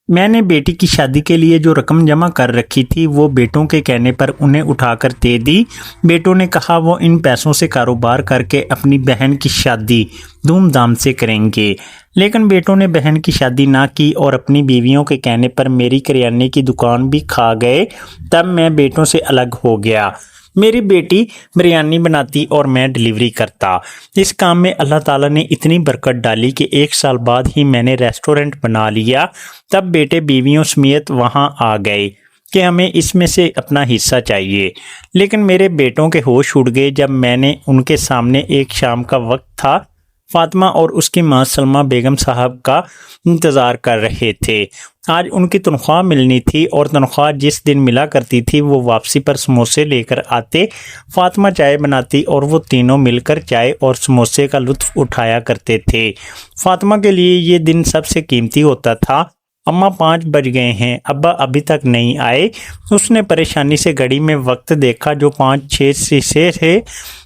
میں نے بیٹی کی شادی کے لیے جو رقم جمع کر رکھی تھی وہ بیٹوں کے کہنے پر انہیں اٹھا کر دے دی۔ بیٹوں نے کہا وہ ان پیسوں سے کاروبار کر کے اپنی بہن کی شادی دھوم دھام سے کریں گے، لیکن بیٹوں نے بہن کی شادی نہ کی اور اپنی بیویوں کے کہنے پر میری کریانے کی دکان بھی کھا گئے۔ تب میں بیٹوں سے الگ ہو گیا۔ میری بیٹی بریانی بناتی اور میں ڈیلیوری کرتا۔ اس کام میں اللہ تعالیٰ نے اتنی برکت ڈالی کہ 1 سال بعد ہی میں نے ریسٹورنٹ بنا لیا۔ تب بیٹے بیویوں سمیت وہاں آ گئے کہ ہمیں اس میں سے اپنا حصہ چاہیے، لیکن میرے بیٹوں کے ہوش اڑ گئے جب میں نے ان کے سامنے ایک شام کا وقت تھا، فاطمہ اور اس کی ماں سلمہ بیگم صاحب کا انتظار کر رہے تھے۔ آج ان کی تنخواہ ملنی تھی اور تنخواہ جس دن ملا کرتی تھی وہ واپسی پر سموسے لے کر آتے۔ فاطمہ چائے بناتی اور وہ تینوں مل کر چائے اور سموسے کا لطف اٹھایا کرتے تھے۔ فاطمہ کے لیے یہ دن سب سے قیمتی ہوتا تھا۔ اماں 5 بج گئے ہیں، ابا ابھی تک نہیں آئے۔ اس نے پریشانی سے گھڑی میں وقت دیکھا جو 5-6 سے تھے،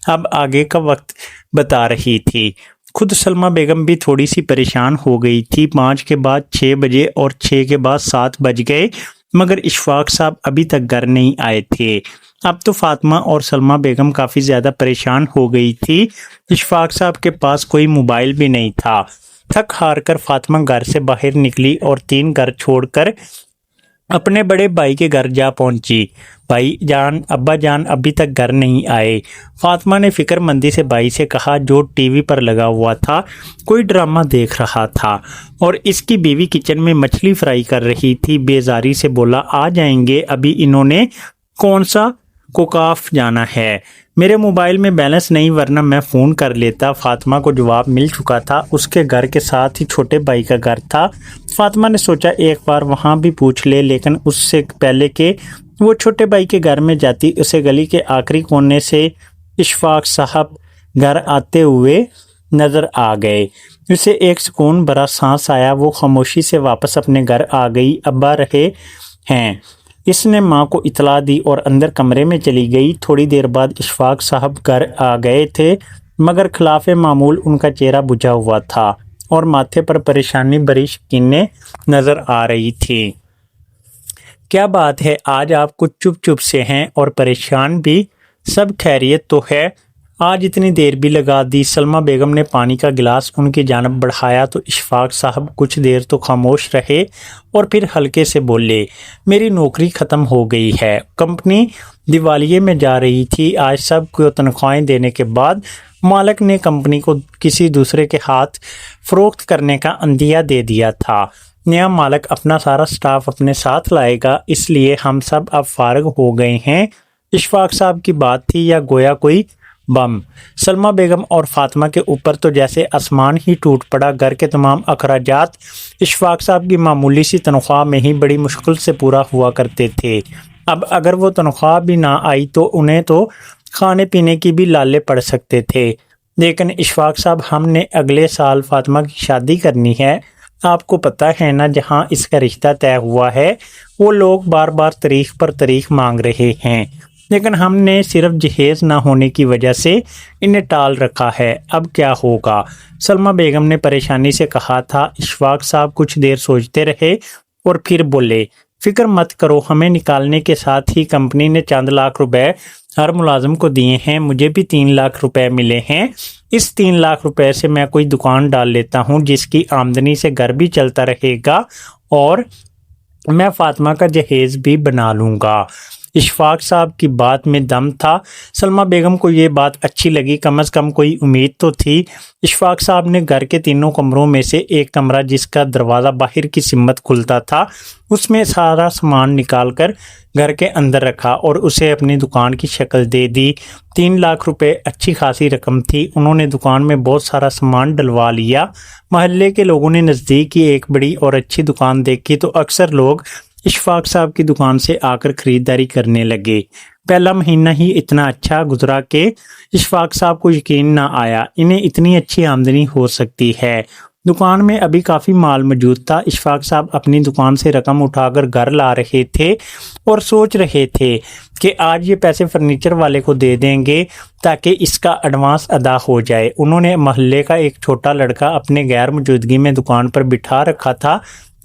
اب آگے کا وقت بتا رہی تھی۔ خود سلمہ بیگم بھی تھوڑی سی پریشان ہو گئی تھی۔ 5 کے بعد 6 بجے اور 6 کے بعد 7 بج گئے، مگر اشفاق صاحب ابھی تک گھر نہیں آئے تھے۔ اب تو فاطمہ اور سلمہ بیگم کافی زیادہ پریشان ہو گئی تھی۔ اشفاق صاحب کے پاس کوئی موبائل بھی نہیں تھا۔ تھک ہار کر فاطمہ گھر سے باہر نکلی اور 3 گھر چھوڑ کر اپنے بڑے بھائی کے گھر جا پہنچی۔ بھائی جان، ابا جان ابھی تک گھر نہیں آئے۔ فاطمہ نے فکر مندی سے بھائی سے کہا جو ٹی وی پر لگا ہوا تھا، کوئی ڈرامہ دیکھ رہا تھا اور اس کی بیوی کچن میں مچھلی فرائی کر رہی تھی۔ بیزاری سے بولا آ جائیں گے، ابھی انہوں نے کون سا کوکاف جانا ہے، میرے موبائل میں بیلنس نہیں ورنہ میں فون کر لیتا۔ فاطمہ کو جواب مل چکا تھا، اس کے گھر کے ساتھ ہی چھوٹے بھائی کا گھر تھا۔ فاطمہ نے سوچا ایک بار وہاں بھی پوچھ لے، لیکن اس سے پہلے کہ وہ چھوٹے بھائی کے گھر میں جاتی اسے گلی کے آخری کونے سے اشفاق صاحب گھر آتے ہوئے نظر آ گئے۔ اسے ایک سکون بھرا سانس آیا، وہ خاموشی سے واپس اپنے گھر آ گئی۔ ابا رہے ہیں، اس نے ماں کو اطلاع دی اور اندر کمرے میں چلی گئی۔ تھوڑی دیر بعد اشفاق صاحب گھر آ گئے تھے، مگر خلاف معمول ان کا چہرہ بجھا ہوا تھا اور ماتھے پر پریشانی بھری شکنیں نظر آ رہی تھی۔ کیا بات ہے، آج آپ کچھ چپ چپ سے ہیں اور پریشان بھی؟ سب خیریت تو ہے؟ آج اتنی دیر بھی لگا دی۔ سلمہ بیگم نے پانی کا گلاس ان کی جانب بڑھایا تو اشفاق صاحب کچھ دیر تو خاموش رہے اور پھر ہلکے سے بولے، میری نوکری ختم ہو گئی ہے، کمپنی دیوالیے میں جا رہی تھی۔ آج سب کو تنخواہیں دینے کے بعد مالک نے کمپنی کو کسی دوسرے کے ہاتھ فروخت کرنے کا عندیہ دے دیا تھا۔ نیا مالک اپنا سارا سٹاف اپنے ساتھ لائے گا، اس لیے ہم سب اب فارغ ہو گئے ہیں۔ اشفاق صاحب کی بات تھی یا گویا کوئی بم؟ سلمہ بیگم اور فاطمہ کے اوپر تو جیسے آسمان ہی ٹوٹ پڑا۔ گھر کے تمام اخراجات اشفاق صاحب کی معمولی سی تنخواہ میں ہی بڑی مشکل سے پورا ہوا کرتے تھے۔ اب اگر وہ تنخواہ بھی نہ آئی تو انہیں تو کھانے پینے کی بھی لالے پڑ سکتے تھے۔ لیکن اشفاق صاحب، ہم نے اگلے سال فاطمہ کی شادی کرنی ہے، آپ کو پتہ ہے نا، جہاں اس کا رشتہ طے ہوا ہے وہ لوگ بار بار تاریخ پر تاریخ مانگ رہے ہیں، لیکن ہم نے صرف جہیز نہ ہونے کی وجہ سے انہیں ٹال رکھا ہے۔ اب کیا ہوگا؟ سلمہ بیگم نے پریشانی سے کہا تھا۔ اشفاق صاحب کچھ دیر سوچتے رہے اور پھر بولے، فکر مت کرو، ہمیں نکالنے کے ساتھ ہی کمپنی نے چند لاکھ روپے ہر ملازم کو دیے ہیں، مجھے بھی 3 لاکھ روپے ملے ہیں۔ اس 3 لاکھ روپے سے میں کوئی دکان ڈال لیتا ہوں جس کی آمدنی سے گھر بھی چلتا رہے گا اور میں فاطمہ کا جہیز بھی بنا لوں گا۔ اشفاق صاحب کی بات میں دم تھا۔ سلمہ بیگم کو یہ بات اچھی لگی، کم از کم کوئی امید تو تھی۔ اشفاق صاحب نے گھر کے 3 کمروں میں سے ایک کمرہ جس کا دروازہ باہر کی سمت کھلتا تھا، اس میں سارا سامان نکال کر گھر کے اندر رکھا اور اسے اپنی دکان کی شکل دے دی۔ 3 لاکھ روپے اچھی خاصی رقم تھی۔ انہوں نے دکان میں بہت سارا سامان ڈلوا لیا۔ محلے کے لوگوں نے نزدیک کی ایک بڑی اور اچھی دکان دیکھی تو اکثر لوگ اشفاق صاحب کی دکان سے آ کر خریداری کرنے لگے۔ پہلا مہینہ ہی اتنا اچھا گزرا کہ اشفاق صاحب کو یقین نہ آیا انہیں اتنی اچھی آمدنی ہو سکتی ہے۔ دکان میں ابھی کافی مال موجود تھا۔ اشفاق صاحب اپنی دکان سے رقم اٹھا کر گھر لا رہے تھے اور سوچ رہے تھے کہ آج یہ پیسے فرنیچر والے کو دے دیں گے تاکہ اس کا ایڈوانس ادا ہو جائے۔ انہوں نے محلے کا ایک چھوٹا لڑکا اپنے غیر موجودگی میں دکان پر بٹھا رکھا تھا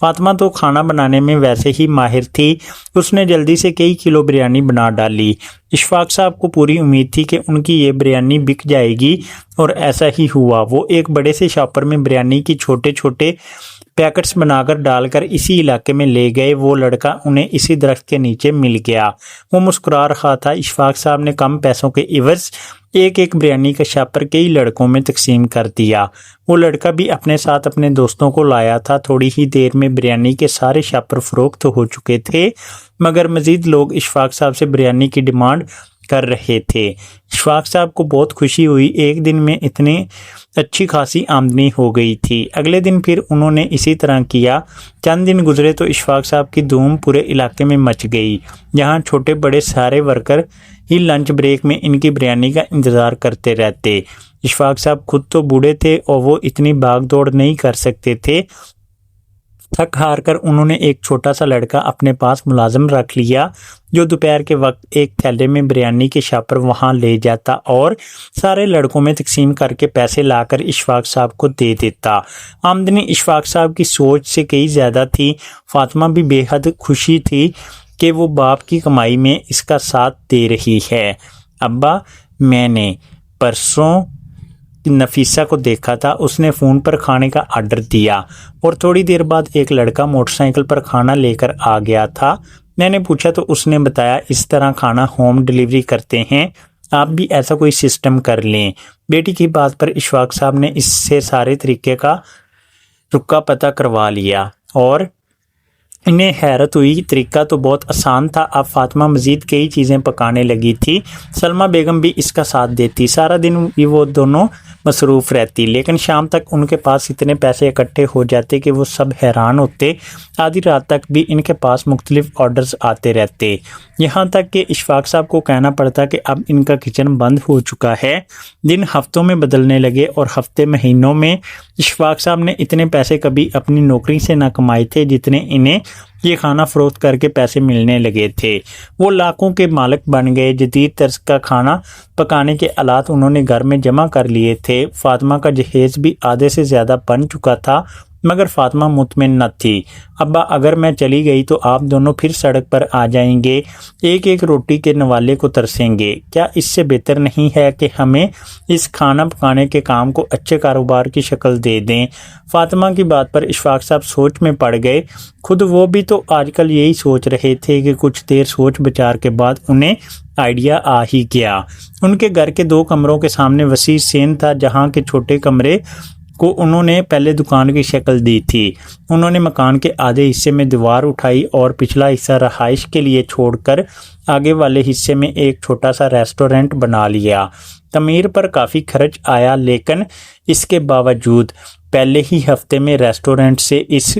فاطمہ تو کھانا بنانے میں ویسے ہی ماہر تھی، اس نے جلدی سے کئی کلو بریانی بنا ڈالی۔ اشفاق صاحب کو پوری امید تھی کہ ان کی یہ بریانی بک جائے گی، اور ایسا ہی ہوا۔ وہ ایک بڑے سے شاپر میں بریانی کی چھوٹے چھوٹے پیکٹس بنا کر ڈال کر اسی علاقے میں لے گئے۔ وہ لڑکا انہیں اسی درخت کے نیچے مل گیا۔ وہ مسکرا رہا تھا۔ اشفاق صاحب نے کم پیسوں کے عوض ایک ایک بریانی کا شاپر کئی لڑکوں میں تقسیم کر دیا۔ وہ لڑکا بھی اپنے ساتھ اپنے دوستوں کو لایا تھا۔ تھوڑی ہی دیر میں بریانی کے سارے شاپر فروخت ہو چکے تھے، مگر مزید لوگ اشفاق صاحب سے بریانی کی ڈیمانڈ کر رہے تھے۔ اشفاق صاحب کو بہت خوشی ہوئی، ایک دن میں اتنی اچھی خاصی آمدنی ہو گئی تھی۔ اگلے دن پھر انہوں نے اسی طرح کیا۔ چند دن گزرے تو اشفاق صاحب کی دھوم پورے علاقے میں مچ گئی۔ یہاں چھوٹے بڑے سارے ورکر ہی لنچ بریک میں ان کی بریانی کا انتظار کرتے رہتے۔ اشفاق صاحب خود تو بوڑھے تھے اور وہ اتنی بھاگ دوڑ نہیں کر سکتے تھے۔ تھک ہار کر انہوں نے ایک چھوٹا سا لڑکا اپنے پاس ملازم رکھ لیا، جو دوپہر کے وقت ایک تھیلے میں بریانی کے شاپر وہاں لے جاتا اور سارے لڑکوں میں تقسیم کر کے پیسے لا کر اشفاق صاحب کو دے دیتا۔ آمدنی اشفاق صاحب کی سوچ سے کئی زیادہ تھی۔ فاطمہ بھی بے حد خوشی تھی کہ وہ باپ کی کمائی میں اس کا ساتھ دے رہی ہے۔ ابا، میں نے پرسوں نفیسہ کو دیکھا تھا، اس نے فون پر کھانے کا آرڈر دیا اور تھوڑی دیر بعد ایک لڑکا موٹر سائیکل پر کھانا لے کر آ گیا تھا۔ میں نے پوچھا تو اس نے بتایا اس طرح کھانا ہوم ڈیلیوری کرتے ہیں، آپ بھی ایسا کوئی سسٹم کر لیں۔ بیٹی کی بات پر اشفاق صاحب نے اس سے سارے طریقے کا رکا پتہ کروا لیا اور انہیں حیرت ہوئی۔ طریقہ تو بہت آسان تھا۔ اب فاطمہ مزید کئی چیزیں پکانے لگی تھی۔ سلمہ بیگم بھی اس کا ساتھ دیتی۔ سارا دن بھی وہ دونوں مصروف رہتی، لیکن شام تک ان کے پاس اتنے پیسے اکٹھے ہو جاتے کہ وہ سب حیران ہوتے۔ آدھی رات تک بھی ان کے پاس مختلف آرڈرز آتے رہتے، یہاں تک کہ اشفاق صاحب کو کہنا پڑتا کہ اب ان کا کچن بند ہو چکا ہے۔ دن ہفتوں میں بدلنے لگے اور ہفتے مہینوں میں۔ اشفاق صاحب نے اتنے پیسے کبھی اپنی نوکری سے نہ کمائے تھے جتنے انہیں یہ کھانا فروخت کر کے پیسے ملنے لگے تھے۔ وہ لاکھوں کے مالک بن گئے۔ جدید طرز کا کھانا پکانے کے آلات انہوں نے گھر میں جمع کر لیے تھے۔ فاطمہ کا جہیز بھی آدھے سے زیادہ بن چکا تھا، مگر فاطمہ مطمئن نہ تھی۔ ابا، اگر میں چلی گئی تو آپ دونوں پھر سڑک پر آ جائیں گے، ایک ایک روٹی کے نوالے کو ترسیں گے۔ کیا اس سے بہتر نہیں ہے کہ ہمیں اس کھانا پکانے کے کام کو اچھے کاروبار کی شکل دے دیں؟ فاطمہ کی بات پر اشفاق صاحب سوچ میں پڑ گئے۔ خود وہ بھی تو آج کل یہی سوچ رہے تھے کہ کچھ دیر سوچ بچار کے بعد انہیں آئیڈیا آ ہی گیا۔ ان کے گھر کے 2 کمروں کے سامنے وسیع سین تھا، جہاں کے چھوٹے کمرے کو انہوں نے پہلے دکان کی شکل دی تھی۔ انہوں نے مکان کے آدھے حصے میں دیوار اٹھائی اور پچھلا حصہ رہائش کے لیے چھوڑ کر آگے والے حصے میں ایک چھوٹا سا ریسٹورینٹ بنا لیا۔ تعمیر پر کافی خرچ آیا، لیکن اس کے باوجود پہلے ہی ہفتے میں ریسٹورینٹ سے اس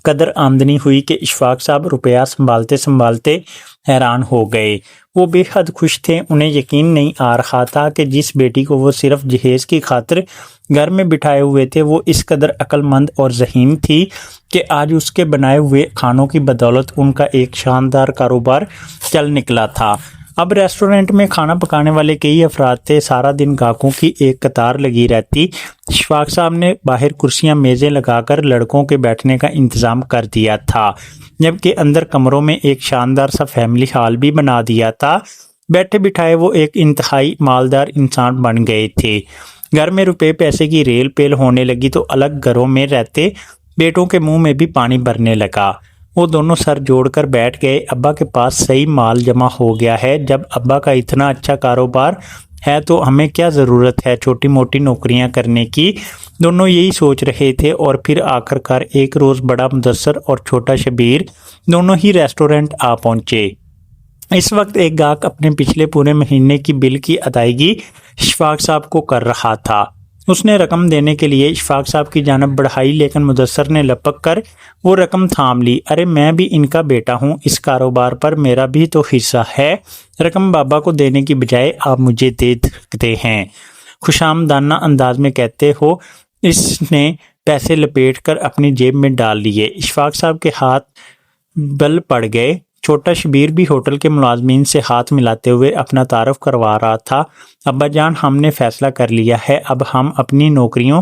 قدر آمدنی ہوئی کہ اشفاق صاحب روپیہ سنبھالتے سنبھالتے حیران ہو گئے۔ وہ بے حد خوش تھے۔ انہیں یقین نہیں آ رہا تھا کہ جس بیٹی کو وہ صرف جہیز کی خاطر گھر میں بٹھائے ہوئے تھے، وہ اس قدر عقل مند اور ذہین تھی کہ آج اس کے بنائے ہوئے کھانوں کی بدولت ان کا ایک شاندار کاروبار چل نکلا تھا۔ اب ریسٹورینٹ میں کھانا پکانے والے کئی افراد تھے۔ سارا دن گاہکوں کی ایک قطار لگی رہتی۔ اشفاق صاحب نے باہر کرسیاں میزیں لگا کر لڑکوں کے بیٹھنے کا انتظام کر دیا تھا، جبکہ اندر کمروں میں ایک شاندار سا فیملی ہال بھی بنا دیا تھا۔ بیٹھے بٹھائے وہ ایک انتہائی مالدار انسان بن گئے تھے۔ گھر میں روپے پیسے کی ریل پیل ہونے لگی تو الگ گھروں میں رہتے بیٹوں کے منہ میں بھی پانی بھرنے لگا۔ وہ دونوں سر جوڑ کر بیٹھ گئے۔ ابا کے پاس صحیح مال جمع ہو گیا ہے۔ جب ابا کا اتنا اچھا کاروبار ہے تو ہمیں کیا ضرورت ہے چھوٹی موٹی نوکریاں کرنے کی؟ دونوں یہی سوچ رہے تھے، اور پھر آخر کار ایک روز بڑا مدثر اور چھوٹا شبیر دونوں ہی ریسٹورینٹ آ پہنچے۔ اس وقت ایک گاہک اپنے پچھلے پورے مہینے کی بل کی ادائیگی اشفاق صاحب کو کر رہا تھا۔ اس نے رقم دینے کے لیے اشفاق صاحب کی جانب بڑھائی، لیکن مدثر نے لپک کر وہ رقم تھام لی۔ ارے میں بھی ان کا بیٹا ہوں، اس کاروبار پر میرا بھی تو حصہ ہے۔ رقم بابا کو دینے کی بجائے آپ مجھے دے سکتے ہیں، خوش آمدانہ انداز میں کہتے ہو۔ اس نے پیسے لپیٹ کر اپنی جیب میں ڈال لیے۔ اشفاق صاحب کے ہاتھ بل پڑ گئے۔ چھوٹا شبیر بھی ہوٹل کے ملازمین سے ہاتھ ملاتے ہوئے اپنا تعارف کروا رہا تھا۔ ابا جان، ہم نے فیصلہ کر لیا ہے، اب ہم اپنی نوکریوں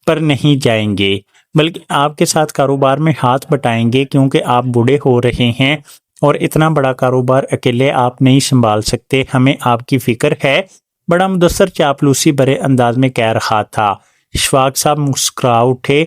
پر نہیں جائیں گے۔ بلکہ آپ کے ساتھ کاروبار میں ہاتھ بٹائیں گے، کیونکہ آپ بوڑھے ہو رہے ہیں اور اتنا بڑا کاروبار اکیلے آپ نہیں سنبھال سکتے، ہمیں آپ کی فکر ہے۔ بڑا مدثر چاپلوسی بھرے انداز میں کہہ رہا تھا۔ اشفاق صاحب مسکرا اٹھے۔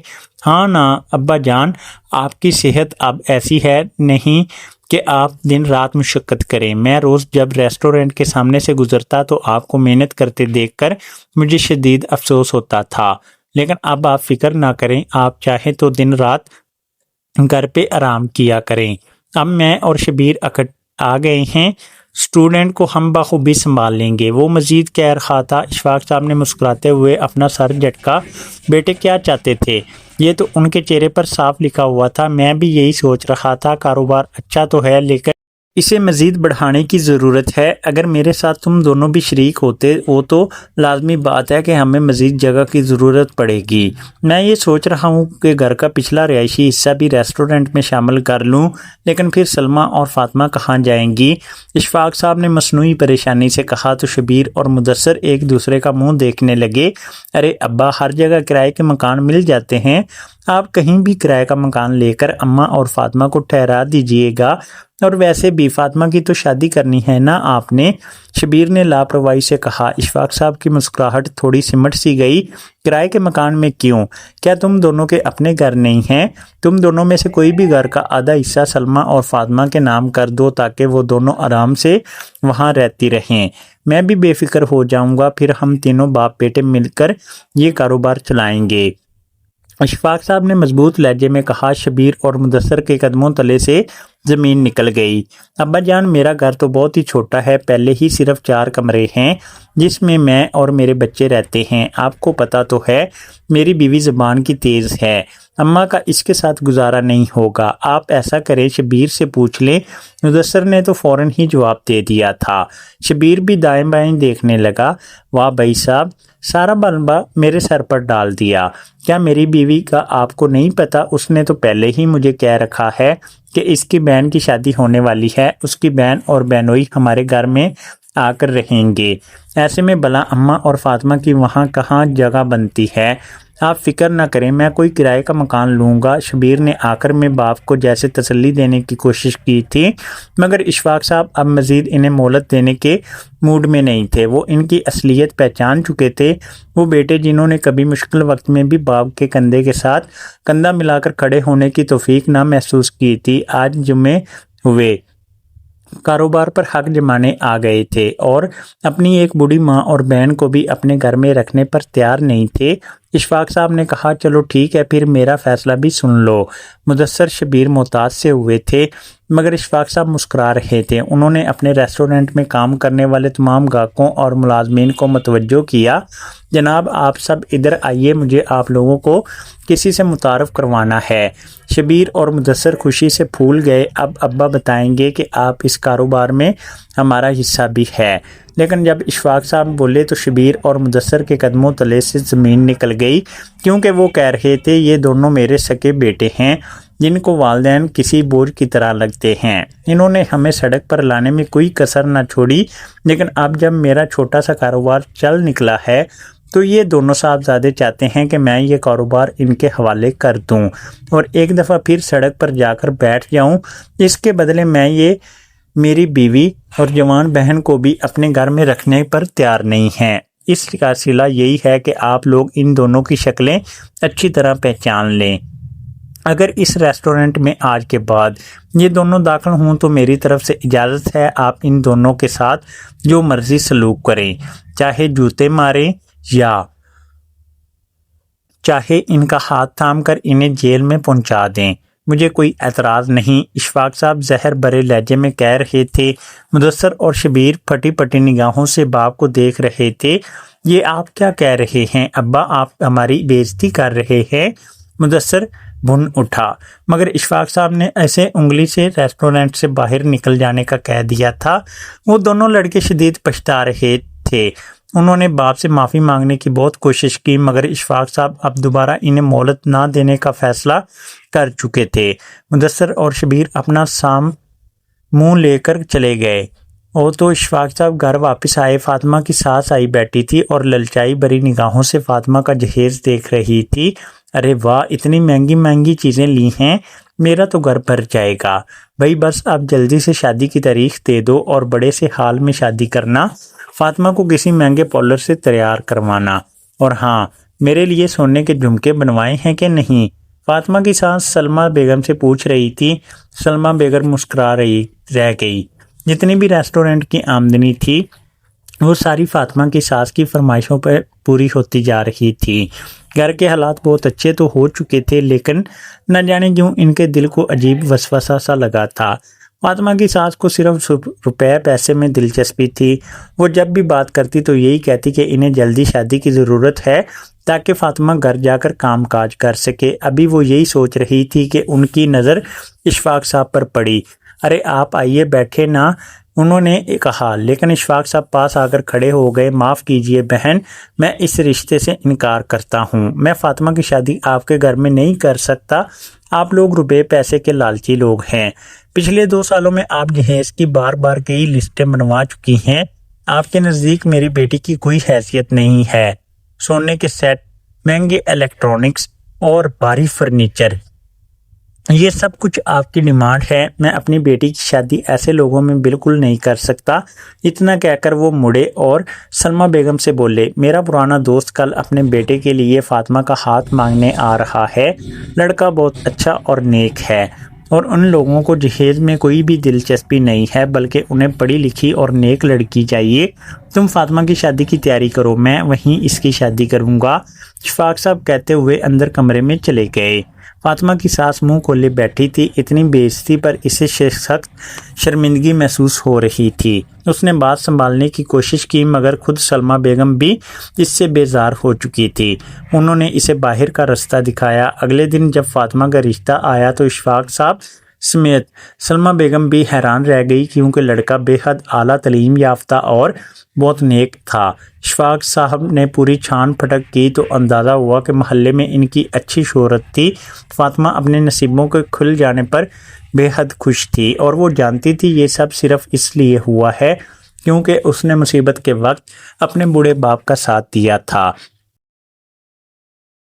ہاں نا ابا جان، آپ کی صحت اب ایسی ہے نہیں کہ آپ دن رات مشقت کریں۔ میں روز جب ریسٹورنٹ کے سامنے سے گزرتا تو آپ کو محنت کرتے دیکھ کر مجھے شدید افسوس ہوتا تھا، لیکن اب آپ فکر نہ کریں، آپ چاہیں تو دن رات گھر پہ آرام کیا کریں۔ اب میں اور شبیر آ گئے ہیں، اسٹوڈنٹ کو ہم بخوبی سنبھال لیں گے، وہ مزید کہہ رہا تھا۔ اشفاق صاحب نے مسکراتے ہوئے اپنا سر جھٹکا۔ بیٹے کیا چاہتے تھے؟ یہ تو ان کے چہرے پر صاف لکھا ہوا تھا۔ میں بھی یہی سوچ رہا تھا، کاروبار اچھا تو ہے لیکن اسے مزید بڑھانے کی ضرورت ہے۔ اگر میرے ساتھ تم دونوں بھی شریک ہوتے ہو تو لازمی بات ہے کہ ہمیں مزید جگہ کی ضرورت پڑے گی۔ میں یہ سوچ رہا ہوں کہ گھر کا پچھلا رہائشی حصہ بھی ریسٹورنٹ میں شامل کر لوں، لیکن پھر سلمیٰ اور فاطمہ کہاں جائیں گی؟ اشفاق صاحب نے مصنوعی پریشانی سے کہا تو شبیر اور مدثر ایک دوسرے کا منہ دیکھنے لگے۔ ارے ابا، ہر جگہ کرائے کے مکان مل جاتے ہیں، آپ کہیں بھی کرائے کا مکان لے کر اماں اور فاطمہ کو ٹھہرا دیجئے گا، اور ویسے بھی فاطمہ کی تو شادی کرنی ہے نا آپ نے، شبیر نے لاپرواہی سے کہا۔ اشفاق صاحب کی مسکراہٹ تھوڑی سمٹ سی گئی۔ کرائے کے مکان میں کیوں؟ کیا تم دونوں کے اپنے گھر نہیں ہیں؟ تم دونوں میں سے کوئی بھی گھر کا آدھا حصہ سلمیٰ اور فاطمہ کے نام کر دو تاکہ وہ دونوں آرام سے وہاں رہتی رہیں، میں بھی بے فکر ہو جاؤں گا، پھر ہم تینوں باپ بیٹے مل کر یہ کاروبار چلائیں گے۔ اشفاق صاحب نے مضبوط لہجے میں کہا۔ شبیر اور مدثر کے قدموں تلے سے زمین نکل گئی۔ ابا جان، میرا گھر تو بہت ہی چھوٹا ہے، پہلے ہی صرف 4 کمرے ہیں جس میں میں اور میرے بچے رہتے ہیں، آپ کو پتہ تو ہے میری بیوی زبان کی تیز ہے، اماں کا اس کے ساتھ گزارا نہیں ہوگا۔ آپ ایسا کریں، شبیر سے پوچھ لیں۔ مدثر نے تو فوراً ہی جواب دے دیا تھا۔ شبیر بھی دائیں بائیں دیکھنے لگا۔ واہ بھائی صاحب، سارا ملبہ میرے سر پر ڈال دیا۔ کیا میری بیوی کا آپ کو نہیں پتا؟ اس نے تو پہلے ہی مجھے کہہ رکھا ہے کہ اس کی بہن کی شادی ہونے والی ہے، اس کی بہن اور بہنوئی ہمارے گھر میں آ کر رہیں گے، ایسے میں بلا اماں اور فاطمہ کی وہاں کہاں جگہ بنتی ہے؟ آپ فکر نہ کریں، میں کوئی کرائے کا مکان لوں گا۔ شبیر نے آخر میں باپ کو جیسے تسلی دینے کی کوشش کی تھی، مگر اشفاق صاحب اب مزید انہیں مہلت دینے کے موڈ میں نہیں تھے۔ وہ ان کی اصلیت پہچان چکے تھے۔ وہ بیٹے جنہوں نے کبھی مشکل وقت میں بھی باپ کے کندھے کے ساتھ کندھا ملا کر کھڑے ہونے کی توفیق نہ محسوس کی تھی، آج جمع ہوئے کاروبار پر حق جمانے آ گئے تھے اور اپنی ایک بوڑھی ماں اور بہن کو بھی اپنے گھر میں رکھنے پر تیار نہیں تھے۔ اشفاق صاحب نے کہا، چلو ٹھیک ہے، پھر میرا فیصلہ بھی سن لو۔ مدثر شبیر محتاط سے ہوئے تھے، مگر اشفاق صاحب مسکرا رہے تھے۔ انہوں نے اپنے ریسٹورنٹ میں کام کرنے والے تمام گاہکوں اور ملازمین کو متوجہ کیا۔ جناب آپ سب ادھر آئیے، مجھے آپ لوگوں کو کسی سے متعارف کروانا ہے۔ شبیر اور مدثر خوشی سے پھول گئے۔ اب ابا بتائیں گے کہ آپ اس کاروبار میں ہمارا حصہ بھی ہے۔ لیکن جب اشفاق صاحب بولے تو شبیر اور مدثر کے قدموں تلے سے زمین نکل گئی، کیونکہ وہ کہہ رہے تھے یہ دونوں میرے سکے بیٹے ہیں جن کو والدین کسی بوجھ کی طرح لگتے ہیں۔ انہوں نے ہمیں سڑک پر لانے میں کوئی کسر نہ چھوڑی، لیکن اب جب میرا چھوٹا سا کاروبار چل نکلا ہے تو یہ دونوں صاحبزادے چاہتے ہیں کہ میں یہ کاروبار ان کے حوالے کر دوں اور ایک دفعہ پھر سڑک پر جا کر بیٹھ جاؤں۔ اس کے بدلے میں یہ میری بیوی اور جوان بہن کو بھی اپنے گھر میں رکھنے پر تیار نہیں ہیں۔ اس کا صلہ یہی ہے کہ آپ لوگ ان دونوں کی شکلیں اچھی طرح پہچان لیں۔ اگر اس ریسٹورنٹ میں آج کے بعد یہ دونوں داخل ہوں تو میری طرف سے اجازت ہے، آپ ان دونوں کے ساتھ جو مرضی سلوک کریں، چاہے جوتے ماریں یا چاہے ان کا ہاتھ تھام کر انہیں جیل میں پہنچا دیں، مجھے کوئی اعتراض نہیں۔ اشفاق صاحب زہر بھرے لہجے میں کہہ رہے تھے۔ مدثر اور شبیر پھٹی پھٹی نگاہوں سے باپ کو دیکھ رہے تھے۔ یہ آپ کیا کہہ رہے ہیں ابا؟ آپ ہماری بےعزتی کر رہے ہیں۔ مدثر بھن اٹھا، مگر اشفاق صاحب نے ایسے انگلی سے ریسٹورنٹ سے باہر نکل جانے کا کہہ دیا تھا۔ وہ دونوں لڑکے شدید پچھتا رہے تھے۔ انہوں نے باپ سے معافی مانگنے کی بہت کوشش کی، مگر اشفاق صاحب اب دوبارہ انہیں مہلت نہ دینے کا فیصلہ کر چکے تھے۔ مدثر اور شبیر اپنا سام منہ لے کر چلے گئے۔ وہ تو اشفاق صاحب گھر واپس آئے۔ فاطمہ کی ساس آئی بیٹھی تھی اور للچائی بھری نگاہوں سے فاطمہ کا جہیز دیکھ رہی تھی۔ ارے واہ، اتنی مہنگی مہنگی چیزیں لی ہیں، میرا تو گھر بھر جائے گا۔ بھائی بس آپ جلدی سے شادی کی تاریخ دے دو اور بڑے سے حال میں شادی کرنا، فاطمہ کو کسی مہنگے پارلر سے تیار کروانا، اور ہاں، میرے لیے سونے کے جھمکے بنوائے ہیں کہ نہیں؟ فاطمہ کی سانس سلمہ بیگم سے پوچھ رہی تھی۔ سلمہ بیگم مسکرا رہ گئی۔ جتنی بھی ریسٹورنٹ کی آمدنی تھی وہ ساری فاطمہ کی ساس کی فرمائشوں پر پوری ہوتی جا رہی تھی۔ گھر کے حالات بہت اچھے تو ہو چکے تھے، لیکن نہ جانے کیوں ان کے دل کو عجیب وسوسہ سا لگا تھا۔ فاطمہ کی ساس کو صرف روپے پیسے میں دلچسپی تھی۔ وہ جب بھی بات کرتی تو یہی کہتی کہ انہیں جلدی شادی کی ضرورت ہے تاکہ فاطمہ گھر جا کر کام کاج کر سکے۔ ابھی وہ یہی سوچ رہی تھی کہ ان کی نظر اشفاق صاحب پر پڑی۔ ارے آپ آئیے، بیٹھے نا، انہوں نے کہا، لیکن اشفاق صاحب پاس آ کر کھڑے ہو گئے۔ معاف کیجئے بہن، میں اس رشتے سے انکار کرتا ہوں۔ میں فاطمہ کی شادی آپ کے گھر میں نہیں کر سکتا۔ آپ لوگ روپے پیسے کے لالچی لوگ ہیں۔ پچھلے 2 سالوں میں آپ جہیز کی بار بار کئی لسٹیں بنوا چکی ہیں۔ آپ کے نزدیک میری بیٹی کی کوئی حیثیت نہیں ہے۔ سونے کے سیٹ، مہنگے الیکٹرانکس اور بھاری فرنیچر، یہ سب کچھ آپ کی ڈیمانڈ ہے۔ میں اپنی بیٹی کی شادی ایسے لوگوں میں بالکل نہیں کر سکتا۔ اتنا کہہ کر وہ مڑے اور سلمہ بیگم سے بولے، میرا پرانا دوست کل اپنے بیٹے کے لیے فاطمہ کا ہاتھ مانگنے آ رہا ہے۔ لڑکا بہت اچھا اور نیک ہے، اور ان لوگوں کو جہیز میں کوئی بھی دلچسپی نہیں ہے، بلکہ انہیں پڑھی لکھی اور نیک لڑکی چاہیے۔ تم فاطمہ کی شادی کی تیاری کرو، میں وہیں اس کی شادی کروں گا، اشفاق صاحب کہتے ہوئے اندر کمرے میں چلے گئے۔ فاطمہ کی ساس منہ کھولے بیٹھی تھی۔ اتنی بے عزتی پر اسے سخت شرمندگی محسوس ہو رہی تھی۔ اس نے بات سنبھالنے کی کوشش کی، مگر خود سلمہ بیگم بھی اس سے بیزار ہو چکی تھی۔ انہوں نے اسے باہر کا رستہ دکھایا۔ اگلے دن جب فاطمہ کا رشتہ آیا تو اشفاق صاحب سمیت سلمہ بیگم بھی حیران رہ گئی، کیونکہ لڑکا بے حد اعلیٰ تعلیم یافتہ اور بہت نیک تھا۔ اشفاق صاحب نے پوری چھان پھٹک کی تو اندازہ ہوا کہ محلے میں ان کی اچھی شہرت تھی۔ فاطمہ اپنے نصیبوں کے کھل جانے پر بے حد خوش تھی، اور وہ جانتی تھی یہ سب صرف اس لیے ہوا ہے کیونکہ اس نے مصیبت کے وقت اپنے بوڑھے باپ کا ساتھ دیا تھا۔